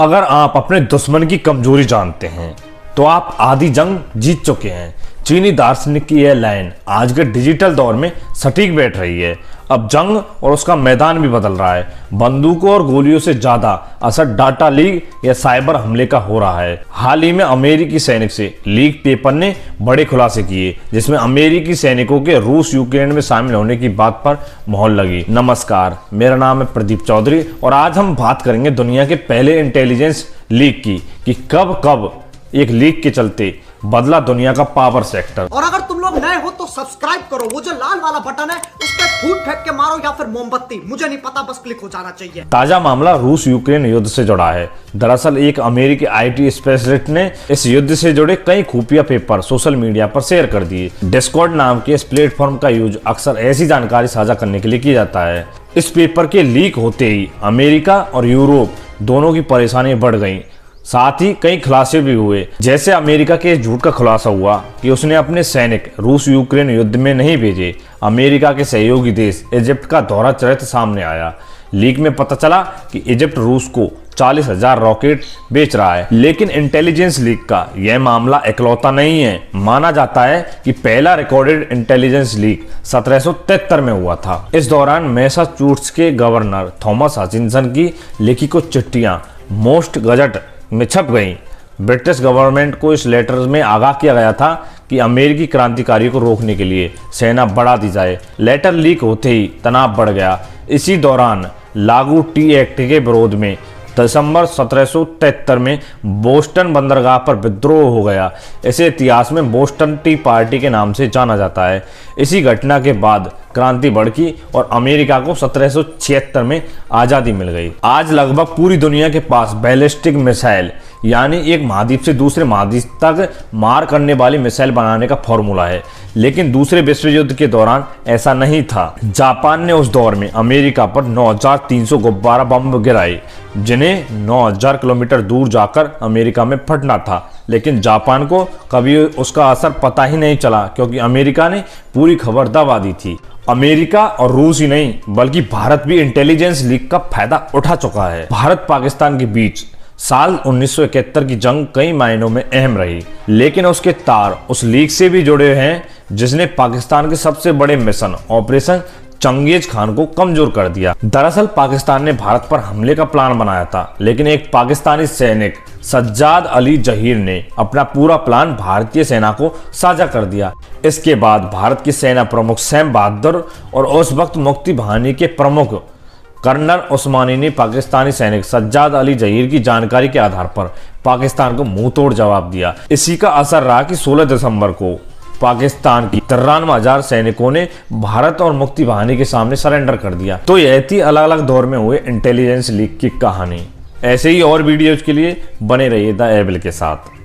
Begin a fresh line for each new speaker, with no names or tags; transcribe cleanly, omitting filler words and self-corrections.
अगर आप अपने दुश्मन की कमजोरी जानते हैं तो आप आधी जंग जीत चुके हैं। चीनी दार्शनिक की यह लाइन आज के डिजिटल दौर में सटीक बैठ रही है। अब जंग और उसका मैदान भी बदल रहा है। बंदूकों और गोलियों से ज्यादा असर डाटा लीक या साइबर हमले का हो रहा है। हाल ही में अमेरिकी सैनिक से लीक पेपर ने बड़े खुलासे किए, जिसमें अमेरिकी सैनिकों के रूस यूक्रेन में शामिल होने की बात पर मोहर लगी। नमस्कार, मेरा नाम है प्रदीप चौधरी और आज हम बात करेंगे दुनिया के पहले इंटेलिजेंस लीक की कि कब एक लीक के चलते बदला दुनिया का पावर सेक्टर।
और अगर तुम लोग नए हो तो सब्सक्राइब करो, वो जो लाल वाला बटन है उस पर फूट फेंक के मारो या फिर मोमबत्ती, मुझे नहीं पता, बस क्लिक हो जाना चाहिए।
ताजा मामला रूस यूक्रेन युद्ध से जुड़ा है। दरअसल एक अमेरिकी आईटी स्पेशलिस्ट ने इस युद्ध से जुड़े कई खुफिया पेपर सोशल मीडिया पर शेयर कर दिए। डिस्कॉर्ड नाम के इस प्लेटफॉर्म का यूज अक्सर ऐसी जानकारी साझा करने के लिए किया जाता है। इस पेपर के लीक होते ही अमेरिका और यूरोप दोनों की परेशानी बढ़ गई, साथ ही कई खुलासे भी हुए। जैसे अमेरिका के झूठ का खुलासा हुआ कि उसने अपने सैनिक रूस यूक्रेन युद्ध में नहीं भेजे। अमेरिका के सहयोगी देश इजिप्ट का दोहरा चरित्र सामने आया। लीक में पता चला कि इजिप्ट रूस को 40,000 रॉकेट बेच रहा है। लेकिन इंटेलिजेंस लीक का यह मामला इकलौता नहीं है। माना जाता है कि पहला रिकॉर्डेड इंटेलिजेंस लीक 1773 में हुआ था। इस दौरान मैसाचुसेट्स के गवर्नर थॉमस हचिंसन की लिखी कुछ चिट्ठियां मोस्ट गजट में छप गई। ब्रिटिश गवर्नमेंट को इस लेटर में आगाह किया गया था कि अमेरिकी क्रांतिकारियों को रोकने के लिए सेना बढ़ा दी जाए। लेटर लीक होते ही तनाव बढ़ गया। इसी दौरान लागू टी एक्ट के विरोध में दिसंबर 1773 में बोस्टन बंदरगाह पर विद्रोह हो गया। इसे इतिहास में बोस्टन टी पार्टी के नाम से जाना जाता है। इसी घटना के बाद क्रांति भड़की और अमेरिका को 1776 में आज़ादी मिल गई। आज लगभग पूरी दुनिया के पास बैलिस्टिक मिसाइल यानी एक महाद्वीप से दूसरे महाद्वीप तक मार करने वाली मिसाइल बनाने का फॉर्मूला है। लेकिन दूसरे विश्व युद्ध के दौरान ऐसा नहीं था। जापान ने उस दौर में अमेरिका पर 9,300 गुब्बारा बम गिराए, जिन्हें 9,000 किलोमीटर दूर जाकर अमेरिका में फटना था। लेकिन जापान को कभी उसका असर पता ही नहीं चला, क्योंकि अमेरिका ने पूरी खबर दबा दी थी। अमेरिका और रूस ही नहीं बल्कि भारत भी इंटेलिजेंस लीक का फायदा उठा चुका है। भारत पाकिस्तान के बीच साल 1971 की जंग कई मायनों में अहम रही, लेकिन उसके तार उस लीक से भी जुड़े हैं जिसने पाकिस्तान के सबसे बड़े मिशन ऑपरेशन चंगेज खान को कमजोर कर दिया। दरअसल पाकिस्तान ने भारत पर हमले का प्लान बनाया था, लेकिन एक पाकिस्तानी सैनिक सज्जाद अली जहीर ने अपना पूरा प्लान भारतीय सेना को साझा कर दिया। इसके बाद भारत की सेना प्रमुख सैम बहादुर और उस वक्त मुक्ति बाहिनी के प्रमुख कर्नल उस्मानी ने पाकिस्तानी सैनिक सज्जाद अली जहीर की जानकारी के आधार पर पाकिस्तान को मुंह तोड़ जवाब दिया। इसी का असर रहा कि 16 दिसंबर को पाकिस्तान की 93,000 सैनिकों ने भारत और मुक्ति बाहिनी के सामने सरेंडर कर दिया। तो यह थी अलग अलग दौर में हुए इंटेलिजेंस लीक की कहानी। ऐसे ही और वीडियोज के लिए बने रहिए द एबल के साथ।